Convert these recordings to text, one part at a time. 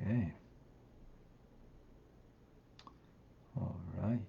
Okay. All right.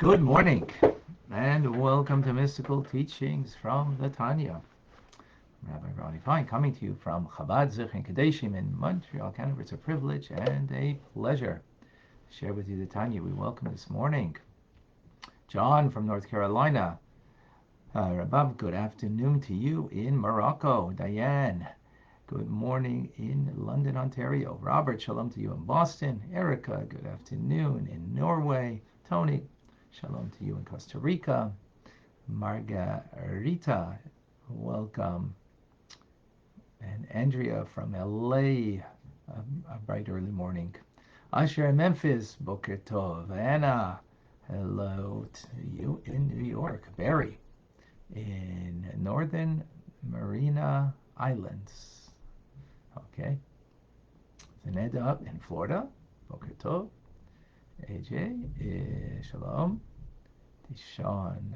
Good morning, and welcome to Mystical Teachings from the Tanya. Rabbi Fine coming to you from Chabad Zich and Kadeshim in Montreal, Canada. It's a privilege and a pleasure to share with you the Tanya we welcome this morning. John from North Carolina. Rabbi, good afternoon to you in Morocco. Diane, good morning in London, Ontario. Robert, shalom to you in Boston. Erica, good afternoon in Norway. Tony, shalom to you in Costa Rica. Margarita, welcome. And Andrea from LA, a bright early morning. Asher in Memphis, Boker Tov. Anna, hello to you in New York. Barry in Northern Marina Islands. Okay. Zeneda in Florida, Boker Tov. AJ, shalom. Deshaun,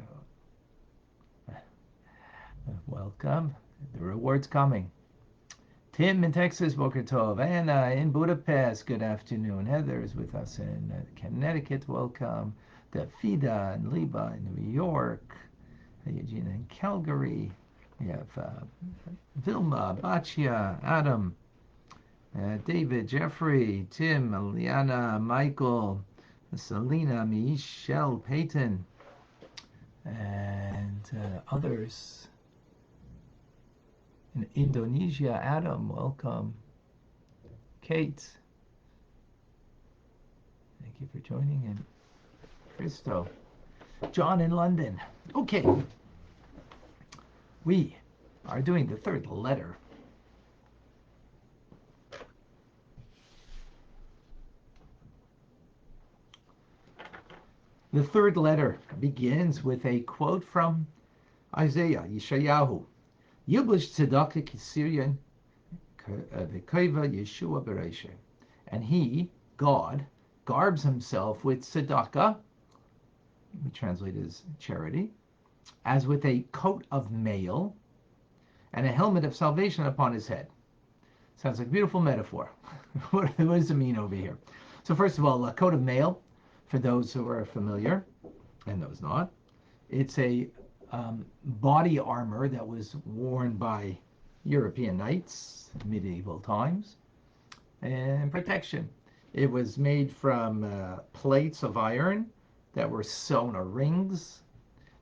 welcome. The reward's coming. Tim in Texas, Boker Tov. Anna in Budapest, good afternoon. Heather is with us in Connecticut, welcome. Davida and Liba in New York. Eugene in Calgary. We have Vilma, Bachia, Adam, David, Jeffrey, Tim, Liana, Michael, Selena, Michelle, Peyton, and others. In Indonesia, Adam, welcome. Kate, thank you for joining in. Christo. John in London. Okay. We are doing the third letter. The third letter begins with a quote from Isaiah, Yeshayahu. Yublish tzedakah kisirian v'koiva Yeshua bereishe. And he, God, garbs himself with tzedakah, we translate as charity, as with a coat of mail and a helmet of salvation upon his head. Sounds like a beautiful metaphor. What does it mean over here? So first of all, a coat of mail, for those who are familiar, and those not, it's a body armor that was worn by European knights, medieval times, and protection. It was made from plates of iron that were sewn, or rings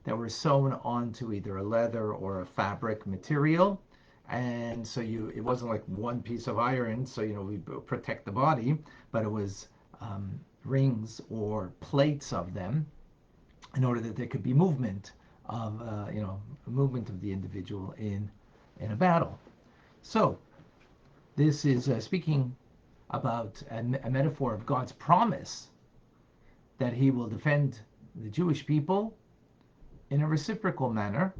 that were sewn onto either a leather or a fabric material. And so it wasn't like one piece of iron, so we protect the body, but it was rings or plates of them in order that there could be movement of movement of the individual in a battle. So this is speaking about a metaphor of God's promise that he will defend the Jewish people in a reciprocal manner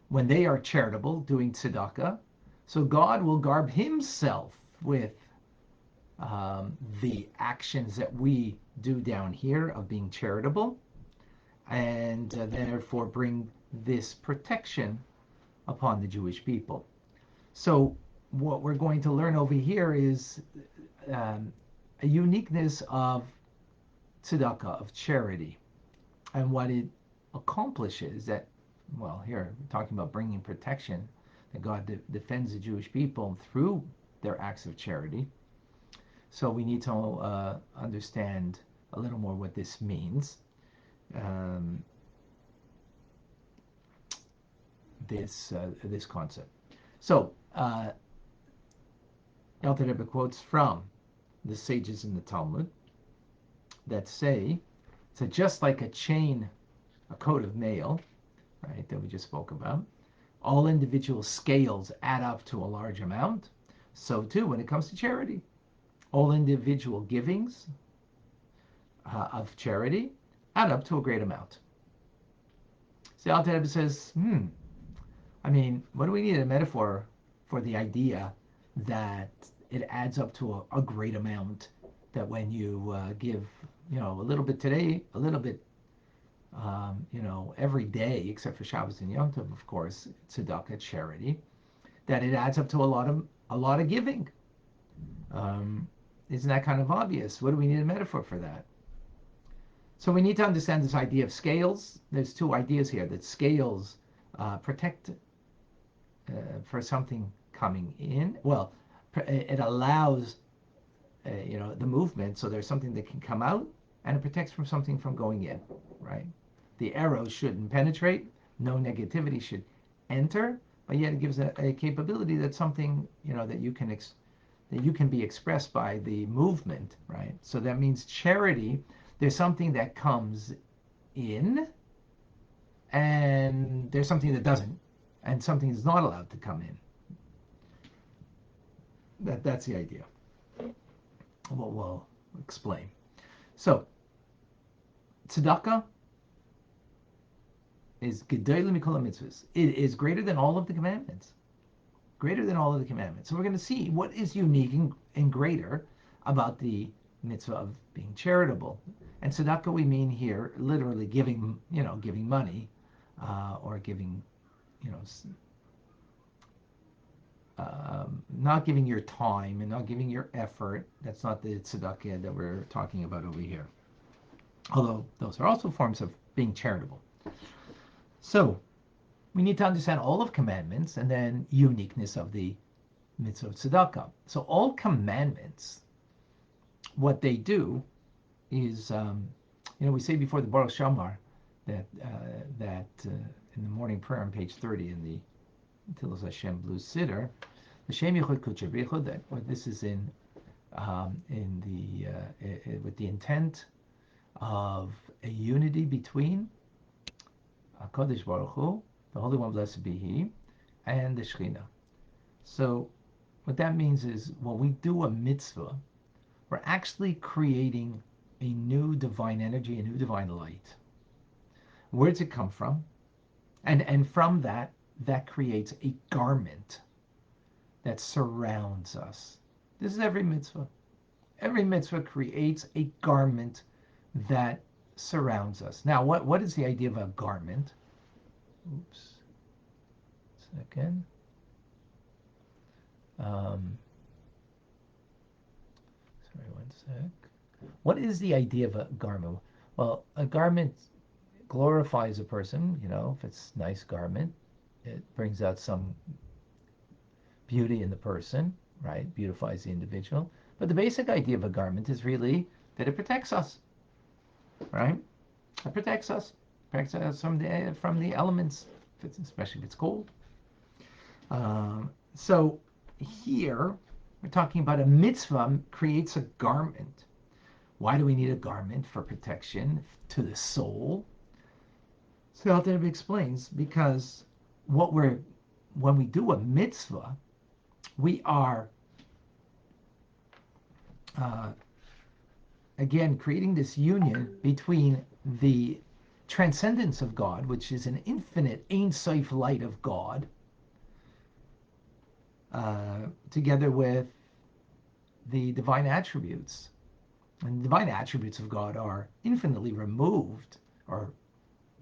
when they are charitable, doing tzedakah. So God will garb himself with the actions that we do down here of being charitable, and therefore bring this protection upon the Jewish people. So what we're going to learn over here is a uniqueness of tzedakah, of charity, and what it accomplishes. That, well, here we're talking about bringing protection, that God defends the Jewish people through their acts of charity. So we need to understand a little more what this means. This concept. So Alter Rebbe quotes from the sages in the Talmud that say, so just like a chain, a coat of mail, right, that we just spoke about. All individual scales add up to a large amount. So too, when it comes to charity, all individual givings of charity add up to a great amount. So Alter Rebbe says, I mean, what do we need a metaphor for the idea that it adds up to a great amount? That when you give, a little bit today, a little bit, every day, except for Shabbos and Yom Tov, of course, tzedakah, charity, that it adds up to a lot of giving. Isn't that kind of obvious? What do we need a metaphor for that? So we need to understand this idea of scales. There's two ideas here, that scales protect for something coming in. Well, it allows the movement, so there's something that can come out, and it protects from something from going in, right? The arrow shouldn't penetrate, no negativity should enter, but yet it gives a capability that something, that you can be expressed by the movement, right? So that means charity, there's something that comes in, and there's something that doesn't, and something is not allowed to come in. That's the idea. We'll explain. So, tzedakah is gedolah mikol mitzvahs. It is greater than all of the commandments. Greater than all of the commandments. So we're going to see what is unique and greater about the mitzvah of being charitable. And tzedakah, we mean here literally giving money, or giving, not giving your time and not giving your effort. That's not the tzedakah that we're talking about over here. Although those are also forms of being charitable. So we need to understand all of commandments and then uniqueness of the mitzvah of tzedakah. So all commandments, what they do is, we say before the Baruch Shamar that in the morning prayer on page 30 in the Tilas Hashem Blue Siddur, the Shem Yichud Kutcher B'Yichud, that this is in the with the intent of a unity between HaKadosh Baruch Hu, the Holy One, blessed be He, and the Shekhinah. So what that means is when we do a mitzvah, we're actually creating a new divine energy, a new divine light. Where does it come from? And from that creates a garment that surrounds us. This is every mitzvah. Every mitzvah creates a garment that surrounds us. Now, what is the idea of a garment? Oops. Second. Sorry, one sec. What is the idea of a garment? Well, a garment glorifies a person, if it's a nice garment, it brings out some beauty in the person, right? Beautifies the individual. But the basic idea of a garment is really that it protects us, right? It protects us from the elements, especially if it's cold. So here we're talking about a mitzvah creates a garment. Why do we need a garment? For protection to the soul. So Alter Rebbe explains, because when we do a mitzvah, we are again creating this union between the transcendence of God, which is an infinite Ein Sof light of God, together with the divine attributes. And the divine attributes of God are infinitely removed or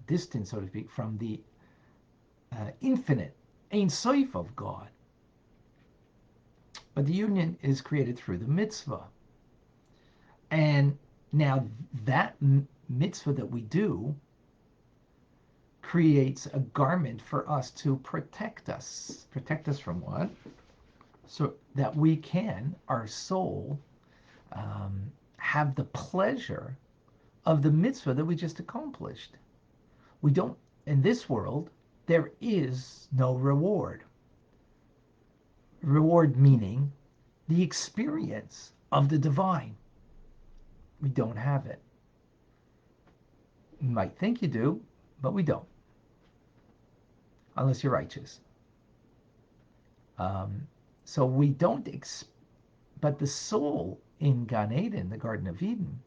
distant, so to speak, from the infinite Ein Sof of God. But the union is created through the mitzvah. And now that mitzvah that we do creates a garment for us to protect us. Protect us from what? So that we can, our soul, have the pleasure of the mitzvah that we just accomplished. We don't, in this world, there is no reward. Reward meaning the experience of the divine. We don't have it. You might think you do, but we don't. unless you're righteous. So we don't, but the soul in Gan Eden, the Garden of Eden,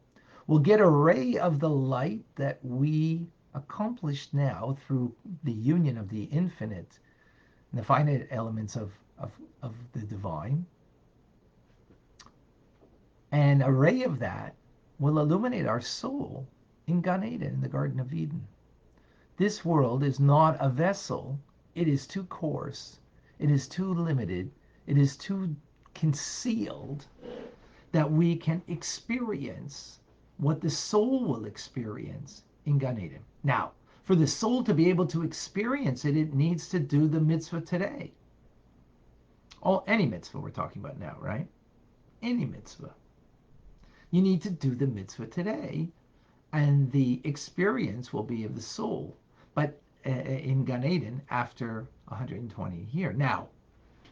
will get a ray of the light that we accomplished now through the union of the infinite and the finite elements of the divine. And a ray of that will illuminate our soul in Gan Eden, in the Garden of Eden. This world is not a vessel. It is too coarse. It is too limited. It is too concealed that we can experience what the soul will experience in Gan Eden. Now, for the soul to be able to experience it, it needs to do the mitzvah today. Any mitzvah we're talking about now, right? Any mitzvah. You need to do the mitzvah today, and the experience will be of the soul, but in Gan Eden after 120 years. Now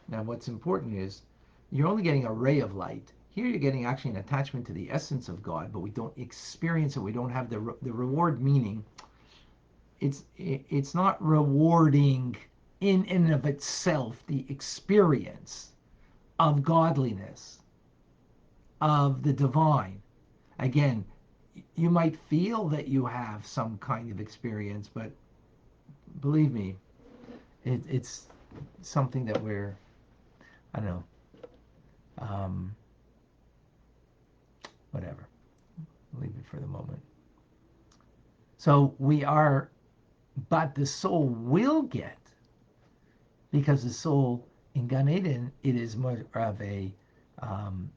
what's important is you're only getting a ray of light. Here you're getting actually an attachment to the essence of God, but we don't experience it. We don't have the reward, meaning it's not rewarding in and of itself the experience of godliness, of the divine. Again, you might feel that you have some kind of experience, but believe me, it's something that we're, I don't know, whatever. Leave it for the moment. So we are, but the soul will get, because the soul in Gan Eden, it is more of a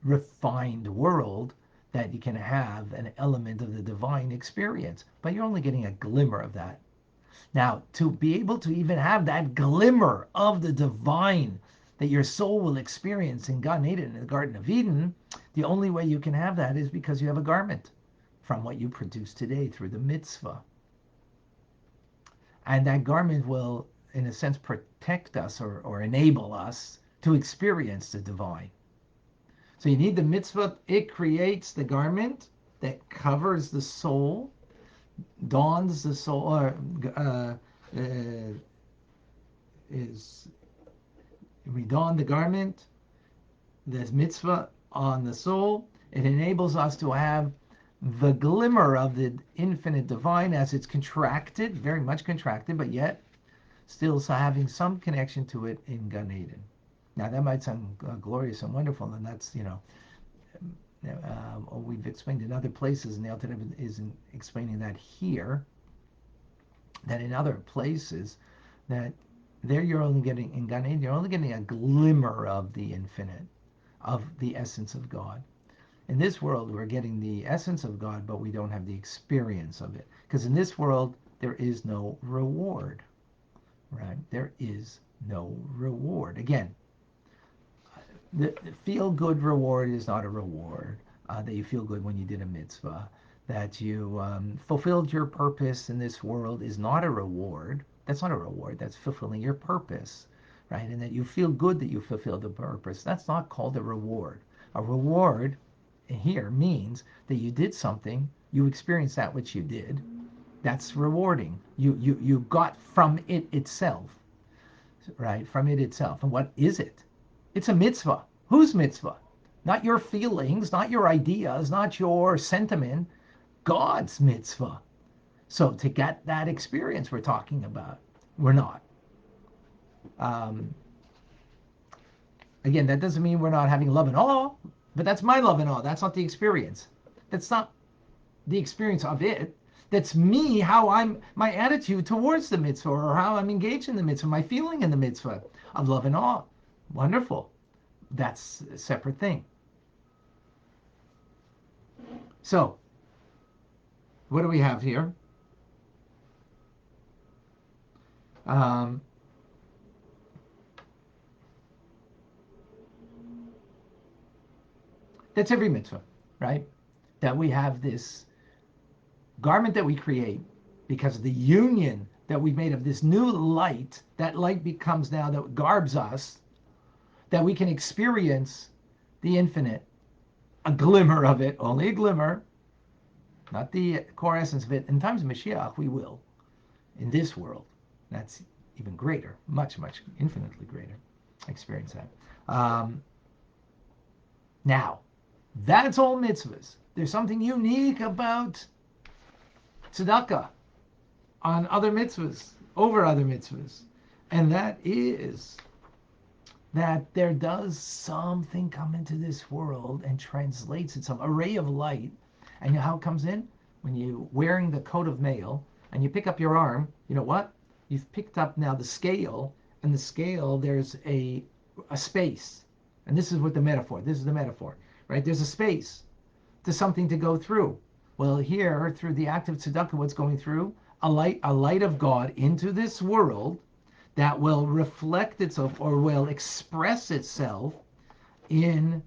refined world that you can have an element of the divine experience, but you're only getting a glimmer of that. Now, to be able to even have that glimmer of the divine that your soul will experience in Gan Eden, in the Garden of Eden, the only way you can have that is because you have a garment from what you produce today through the mitzvah. And that garment will, in a sense, protect us or enable us to experience the divine. So you need the mitzvah. It creates the garment that covers the soul, dawns the soul, we don the garment, this mitzvah on the soul. It enables us to have the glimmer of the infinite divine as it's contracted, very much contracted, but yet still having some connection to it in Gan Eden. Now that might sound glorious and wonderful, and that's, we've explained in other places, and the Alter Rebbe isn't explaining that here, that in other places, that there you're only getting, in Gan Eden, you're only getting a glimmer of the infinite, of the essence of God. In this world, we're getting the essence of God, but we don't have the experience of it. Because in this world, there is no reward, right? There is no reward. Again, the feel-good reward is not a reward, that you feel good when you did a mitzvah. That you fulfilled your purpose in this world is not a reward. That's not a reward. That's fulfilling your purpose, right? And that you feel good that you fulfilled the purpose. That's not called a reward. A reward here means that you did something, you experienced that which you did. That's rewarding. You got from it itself, right? From it itself. And what is it? It's a mitzvah. Whose mitzvah? Not your feelings, not your ideas, not your sentiment. God's mitzvah. So to get that experience we're talking about, we're not. Again, that doesn't mean we're not having love and awe, but that's my love and awe. That's not the experience. That's not the experience of it. That's me, my attitude towards the mitzvah, or how I'm engaged in the mitzvah, my feeling in the mitzvah of love and awe. Wonderful. That's a separate thing. So, what do we have here? That's every mitzvah, right? That we have this garment that we create because of the union that we've made of this new light. That light becomes now, that garbs us, that we can experience the infinite, a glimmer of it, only a glimmer, not the core essence of it. In times of Mashiach, we will. In this world, that's even greater, much, much, infinitely greater. Experience that. Now, that's all mitzvahs. There's something unique about tzedakah on other mitzvahs, over other mitzvahs. And that is that there does something come into this world and translates itself, a ray of light. And you know how it comes in? When you're wearing the coat of mail and you pick up your arm, you know what? You've picked up now the scale, and the scale, there's a space. And this is what the metaphor, this is the metaphor, right? There's a space to something to go through. Well, here, through the act of tzedakah, what's going through? A light of God into this world that will reflect itself or will express itself in,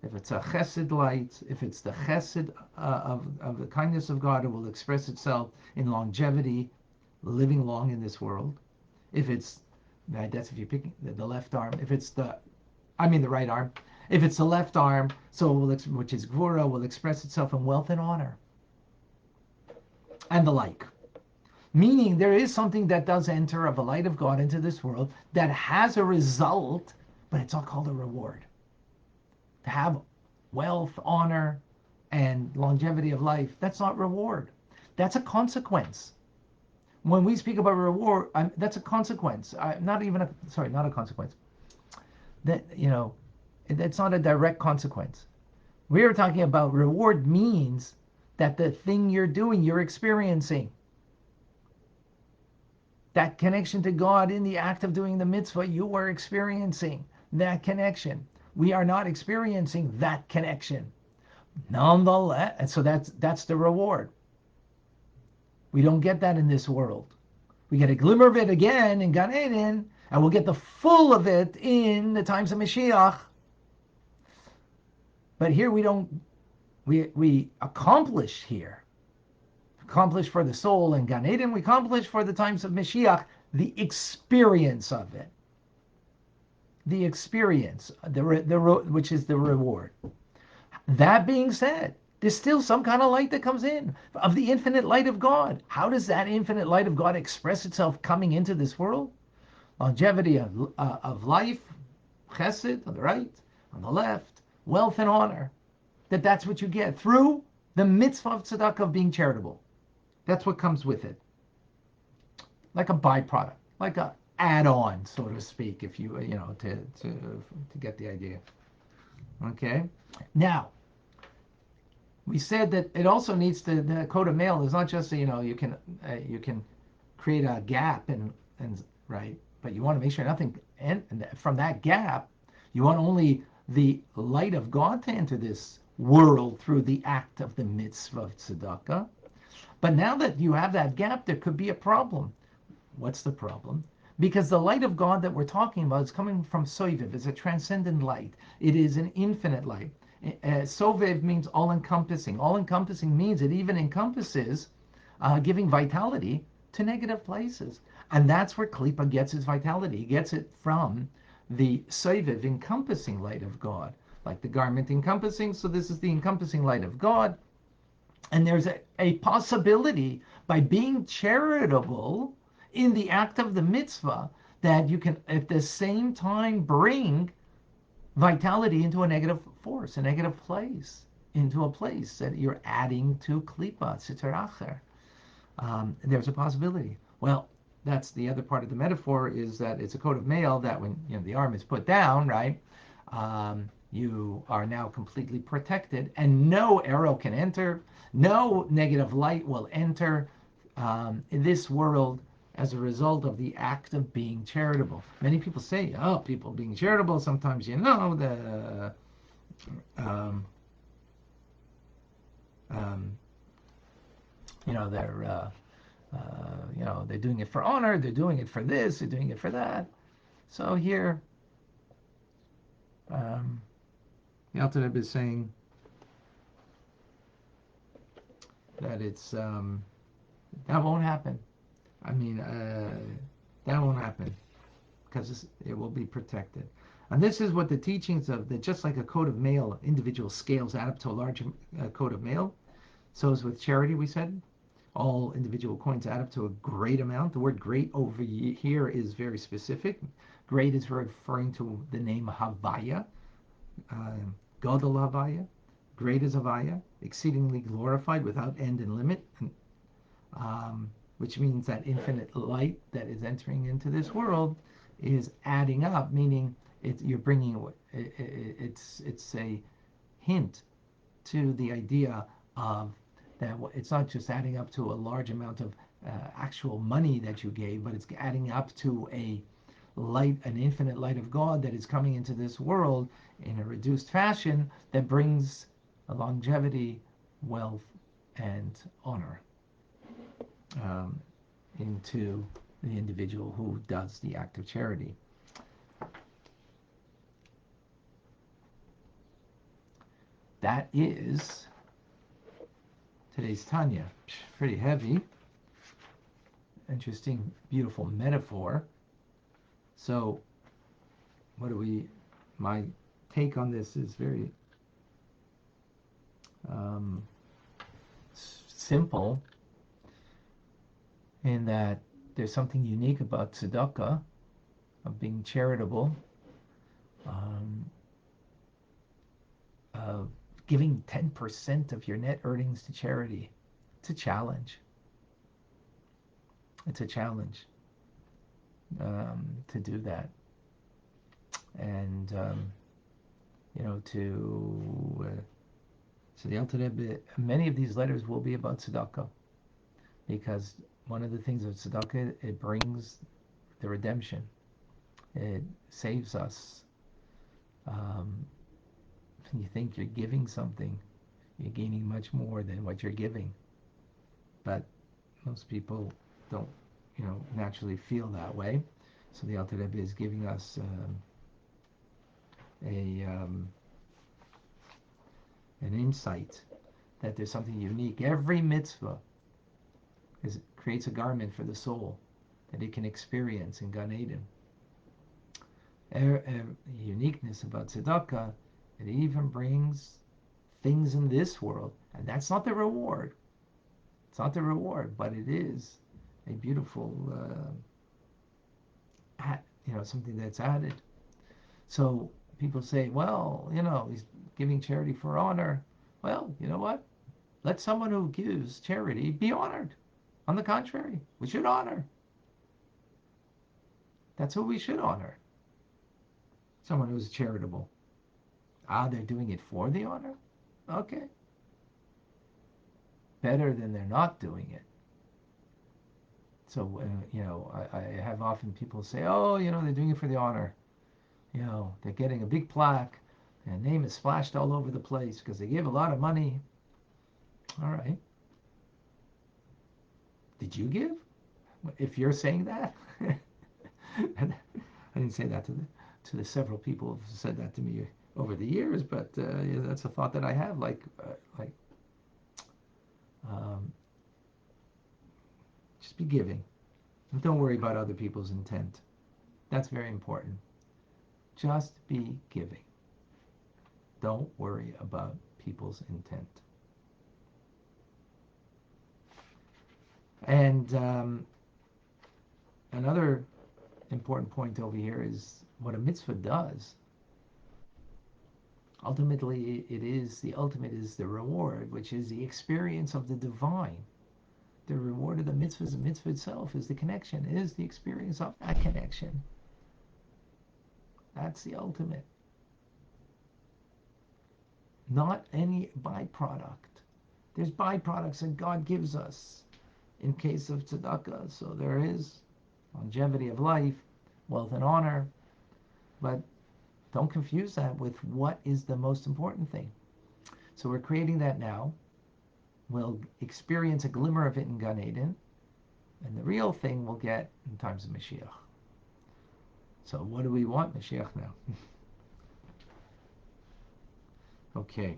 if it's a chesed light, if it's the chesed of the kindness of God, it will express itself in longevity, living long in this world. If it's, that's if you pick the left arm. If it's the right arm. If it's the left arm, so which is gvura, will express itself in wealth and honor, and the like. Meaning there is something that does enter of the light of God into this world that has a result, but it's all called a reward. To have wealth, honor, and longevity of life, that's not reward. That's a consequence. When we speak about reward, that's a consequence. Not a consequence. That, that's not a direct consequence. We're talking about reward means that the thing you're doing, you're experiencing. That connection to God in the act of doing the mitzvah, you are experiencing that connection. We are not experiencing that connection. Nonetheless, and so that's the reward. We don't get that in this world. We get a glimmer of it again in Gan Eden, and we'll get the full of it in the times of Mashiach. But here we accomplish here. Accomplish for the soul in Gan Eden, we accomplish for the times of Mashiach the experience of it. The experience, which is the reward. That being said, there's still some kind of light that comes in, of the infinite light of God. How does that infinite light of God express itself coming into this world? Longevity of life, chesed on the right, on the left, wealth and honor. That's what you get through the mitzvah of tzedakah, of being charitable. That's what comes with it. Like a byproduct, like a add-on, so to speak, if you to get the idea. Okay. Now, we said that it also needs to, the coat of mail is not just you can create a gap and right, but you want to make sure nothing, and from that gap, you want only the light of God to enter this world through the act of the mitzvah of tzedakah. But now that you have that gap, there could be a problem. What's the problem? Because the light of God that we're talking about is coming from Soviv. It's a transcendent light. It is an infinite light. Soviv means all-encompassing. All-encompassing means it even encompasses giving vitality to negative places. And that's where Klippa gets its vitality. It gets it from the Soviv, encompassing light of God. Like the garment encompassing, so this is the encompassing light of God. And there's a possibility by being charitable in the act of the mitzvah that you can at the same time bring vitality into a negative force, a negative place, into a place that you're adding to klipa, sitr acher. There's a possibility. Well, that's the other part of the metaphor, is that it's a coat of mail that when the arm is put down, right, you are now completely protected, and no arrow can enter, no negative light will enter in this world as a result of the act of being charitable. Many people say, oh, people being charitable, sometimes they're doing it for honor, they're doing it for this, they're doing it for that. So here, the Alter Rebbe is saying that it's that won't happen. That won't happen because it will be protected. And this is what the teachings of that, just like a coat of mail, individual scales add up to a larger coat of mail. So is with charity, we said. All individual coins add up to a great amount. The word great over here is very specific. Great is referring to the name Havaya, uh, Gadol Havaya. Great is Havaya, exceedingly glorified without end and limit, which means that infinite light that is entering into this world is adding up, meaning you're bringing it's a hint to the idea of that it's not just adding up to a large amount of actual money that you gave, but it's adding up to a light, an infinite light of God that is coming into this world in a reduced fashion that brings a longevity, wealth, and honor um, into the individual who does the act of charity. That is today's Tanya. Pretty heavy. Interesting, beautiful metaphor. So, my take on this is very simple, in that there's something unique about tzedakah, of being charitable, um, of giving 10% of your net earnings to charity. It's a challenge. It's a challenge to do that. And, so the Alter Rebbe, many of these letters will be about tzedakah, because one of the things of tzedakah, it brings the redemption. It saves us. You think you're giving something, you're gaining much more than what you're giving. But most people don't, naturally feel that way. So the Alter Rebbe is giving us an insight that there's something unique. Every mitzvah creates a garment for the soul that it can experience in Gan Eden. Uniqueness about tzedakah, it even brings things in this world, and that's not the reward. It's not the reward, but it is a beautiful, something that's added. So people say, well, he's giving charity for honor. Well, you know what? Let someone who gives charity be honored. On the contrary, we should honor. That's who we should honor. Someone who's charitable. They're doing it for the honor? Okay. Better than they're not doing it. So, I have often people say, oh, they're doing it for the honor. They're getting a big plaque. Their name is splashed all over the place because they gave a lot of money. All right. Did you give? If you're saying that, I didn't say that to the several people who've said that to me over the years, but that's a thought that I have. Just be giving. And don't worry about other people's intent. That's very important. Just be giving. Don't worry about people's intent. And another important point over here is what a mitzvah does. Ultimately, the ultimate is the reward, which is the experience of the divine. The reward of the mitzvah is the mitzvah itself, is the connection, is the experience of that connection. That's the ultimate. Not any byproduct. There's byproducts that God gives us in case of tzedakah. So there is longevity of life, wealth and honor, but don't confuse that with what is the most important thing. So we're creating that now. We'll experience a glimmer of it in Gan Eden, and the real thing we'll get in times of Mashiach. So what do we want Mashiach now? Okay.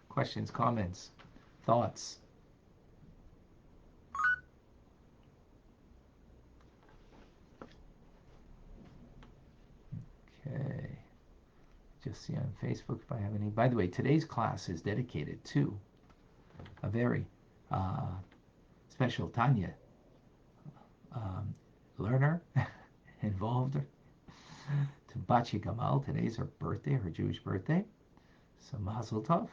Questions, comments, thoughts? Okay. Just see on Facebook if I have any. By the way, today's class is dedicated to a very uh, special Tanya um, learner involved to Bachi Gamal. Today's her birthday, her Jewish birthday. So Mazel Tov,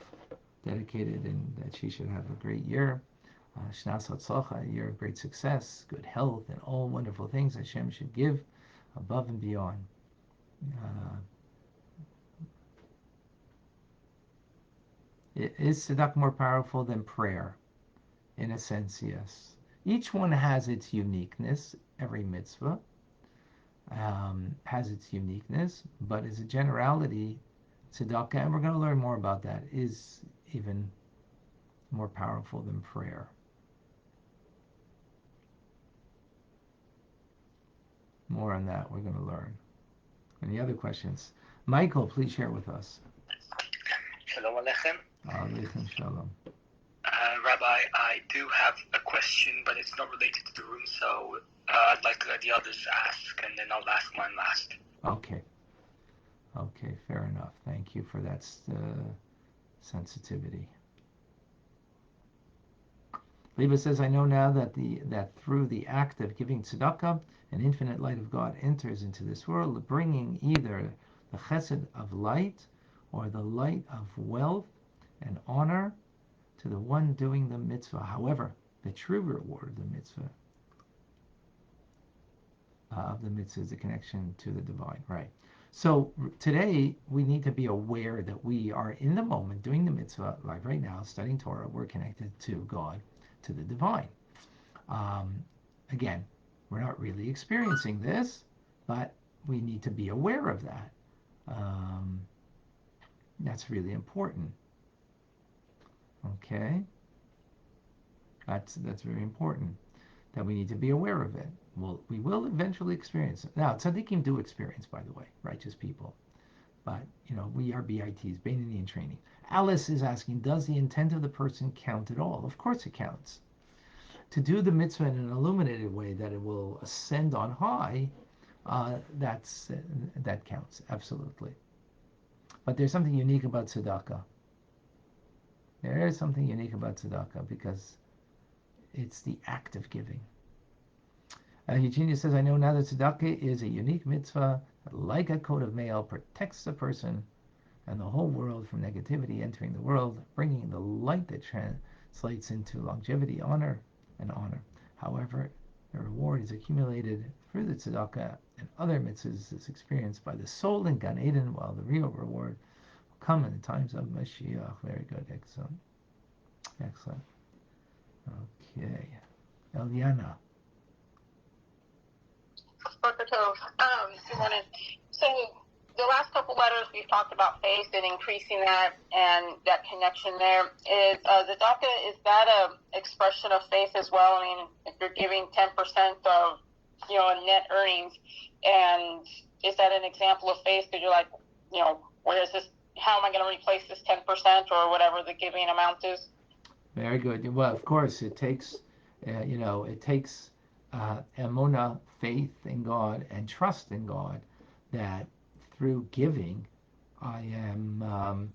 dedicated, and that she should have a great year. Shnas Hatzlacha, a year of great success, good health, and all wonderful things Hashem should give above and beyond. Uh, is tzedakah more powerful than prayer? In a sense, yes. Each one has its uniqueness. Every mitzvah has its uniqueness, but as a generality, tzedakah, and we're going to learn more about that, is even more powerful than prayer. More on that we're going to learn. Any other questions? Michael, please share with us. Shalom Aleichem. Aleichem Shalom. Rabbi, I do have a question, but it's not related to the room, so I'd like to let the others ask, and then I'll ask mine last. Okay. Okay, fair enough. Thank you for that sensitivity. Leba says, I know now that through the act of giving tzedakah, an infinite light of God enters into this world, bringing either the chesed of light or the light of wealth and honor to the one doing the mitzvah. However, the true reward of the mitzvah is the connection to the divine. Right. So today we need to be aware that we are in the moment doing the mitzvah, like right now, studying Torah. We're connected to God, to the divine. Again, we're not really experiencing this, but we need to be aware of that. That's really important. Okay, that's very important, that we need to be aware of it. We will eventually experience it. Now, tzaddikim do experience, by the way, righteous people. But, we are BITs, Beinoni in training. Alice is asking, does the intent of the person count at all? Of course it counts. To do the mitzvah in an illuminated way that it will ascend on high, that counts, absolutely. But there's something unique about tzedakah. There is something unique about tzedakah because it's the act of giving. Eugenia says, I know now that tzedakah is a unique mitzvah that, like a coat of mail, protects the person and the whole world from negativity entering the world, bringing the light that translates into longevity, honor, and honor. However, the reward is accumulated through the tzedakah and other mitzvahs is experienced by the soul in Gan Eden, while the real reward will come in the times of Mashiach. Very good, excellent. Excellent. Okay. Eliana. Good morning. So the last couple letters we've talked about faith and increasing that and that connection there. Is the tzedakah, is that a expression of faith as well? I mean, if you're giving 10% of net earnings, and is that an example of faith? Because you're like, where is this? How am I going to replace this 10% or whatever the giving amount is? Very good. Well, of course, it takes emunah, faith in God, and trust in God, that through giving, I am,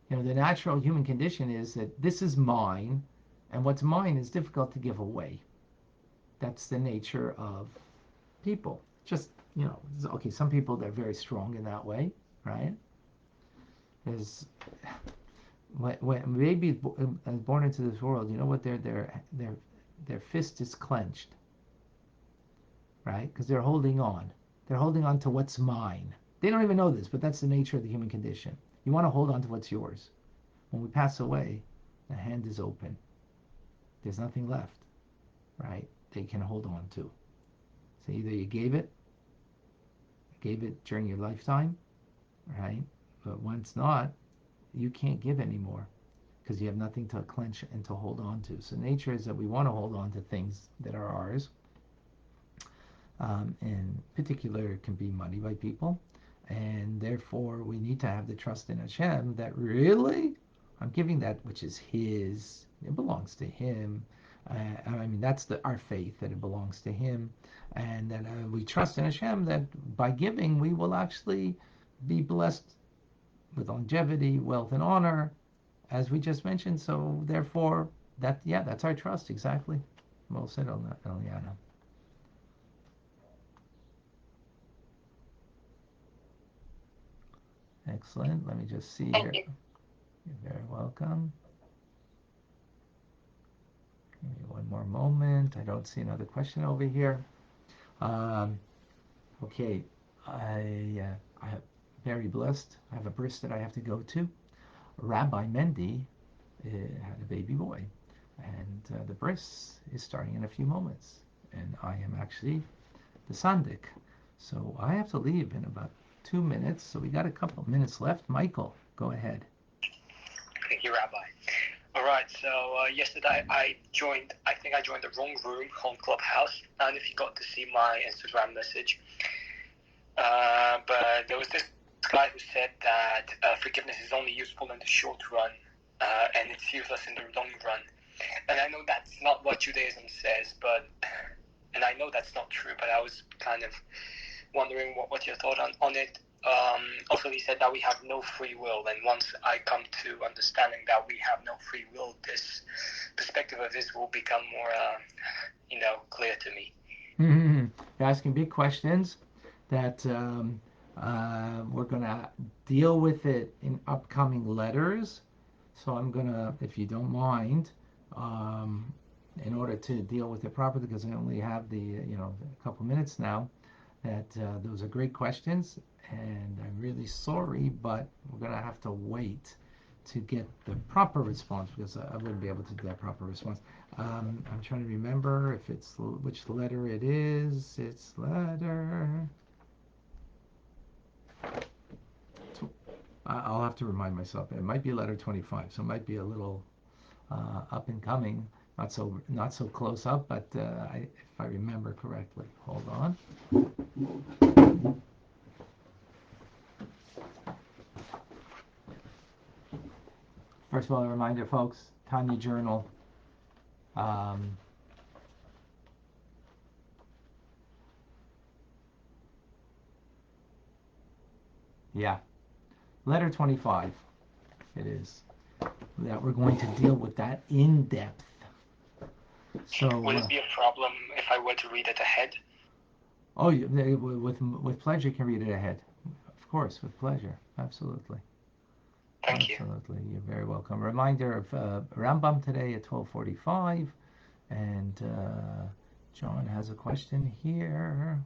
the natural human condition is that this is mine, and what's mine is difficult to give away. That's the nature of people. Just, okay, some people, they're very strong in that way, right? There's, when a baby is born into this world, you know what, their fist is clenched, right? Because they're holding on. They're holding on to what's mine. They don't even know this, but that's the nature of the human condition. You want to hold on to what's yours. When we pass away, the hand is open. There's nothing left, right? They can hold on to. So either you gave it during your lifetime, right? But once not, you can't give anymore because you have nothing to clench and to hold on to. So nature is that we want to hold on to things that are ours. In particular, it can be money by people. And therefore, we need to have the trust in Hashem that really, I'm giving that which is His. It belongs to Him. That's our faith, that it belongs to Him. And that we trust in Hashem that by giving, we will actually be blessed with longevity, wealth, and honor, as we just mentioned. So therefore, that's our trust, exactly. Well said, Eliana. Excellent. Let me just see Thank here. you. You're very welcome. Give me one more moment. I don't see another question over here. Okay, I am very blessed. I have a bris that I have to go to. Rabbi Mendy had a baby boy, and the bris is starting in a few moments, and I am actually the sandik, so I have to leave in about 2 minutes. So we got a couple of minutes left. Michael, go ahead. Thank you, Rabbi. All right, so yesterday I think I joined the wrong room on Clubhouse. I don't know if you got to see my Instagram message. But there was this guy who said that forgiveness is only useful in the short run, and it's useless in the long run. And I know that's not what Judaism says, and I know that's not true, but I was kind of wondering what your thought on it. Also, he said that we have no free will, and once I come to understanding that we have no free will, this perspective of this will become more, clear to me. You're asking big questions that we're going to deal with it in upcoming letters. So I'm going to, if you don't mind, in order to deal with it properly, because I only have a couple minutes now, that those are great questions, and I'm really sorry, but we're going to have to wait to get the proper response, because I wouldn't be able to do that proper response. I'm trying to remember if it's which letter it is. It's letter. I'll have to remind myself. It might be letter 25, so it might be a little up and coming. Not so close up, but if I remember correctly. Hold on. First of all, a reminder, folks, Tanya Journal. Yeah, letter 25 it is. That we're going to deal with that in depth. So would it be a problem if I were to read it ahead? Oh, with pleasure, you can read it ahead. Of course, with pleasure. Absolutely. Thank you. Absolutely. You're very welcome. Reminder of Rambam today at 12:45. And John has a question here.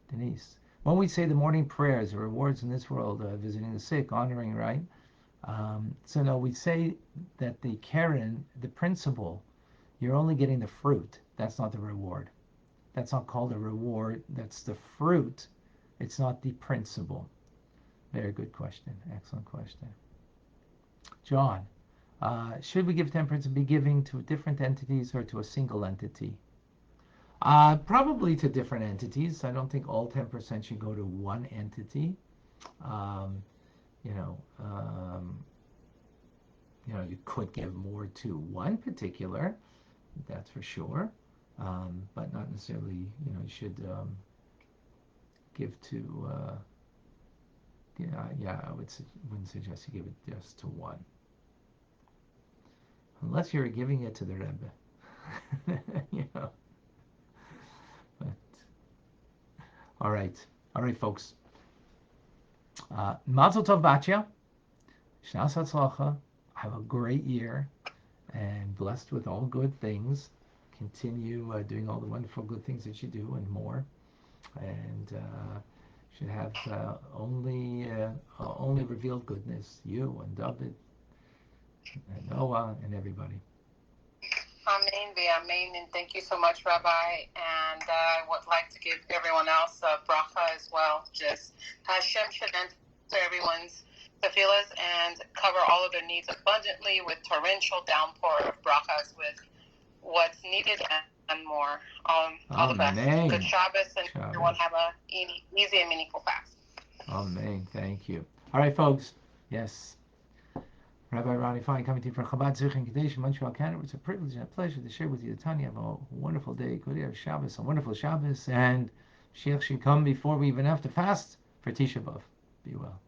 Denise. When we say the morning prayers, the rewards in this world, visiting the sick, honoring, right? So no, we say that the Karen, the principle, you're only getting the fruit. That's not the reward. That's not called a reward. That's the fruit. It's not the principle. Very good question. Excellent question. John, should we give temperance and be giving to different entities or to a single entity? Probably to different entities. I don't think all 10% should go to one entity. You could give more to one particular, that's for sure. But not necessarily, you should give to, I wouldn't suggest you give it just to one. Unless you're giving it to the Rebbe. But, all right, folks. Mazel tov, Batya. Shnas hatzlacha. Have a great year, and blessed with all good things. Continue doing all the wonderful good things that you do and more, and should have only revealed goodness. You and David and Noah and everybody. Amen, amen, and thank you so much, Rabbi. And I would like to give everyone else a bracha as well. Just Hashem should answer everyone's tefillas and cover all of their needs abundantly with torrential downpour of brachas with what's needed and more. All the best. Good Shabbos, and everyone have a easy and meaningful fast. Amen. Thank you. All right, folks. Yes. Rabbi Ronnie Fine coming to you from Chabad Zurich and Kadesh, Montreal, Canada. It's a privilege and a pleasure to share with you the Tanya. Have a wonderful day. Good day of Shabbos, a wonderful Shabbos, and Mashiach should come before we even have to fast for Tisha B'Av. Be well.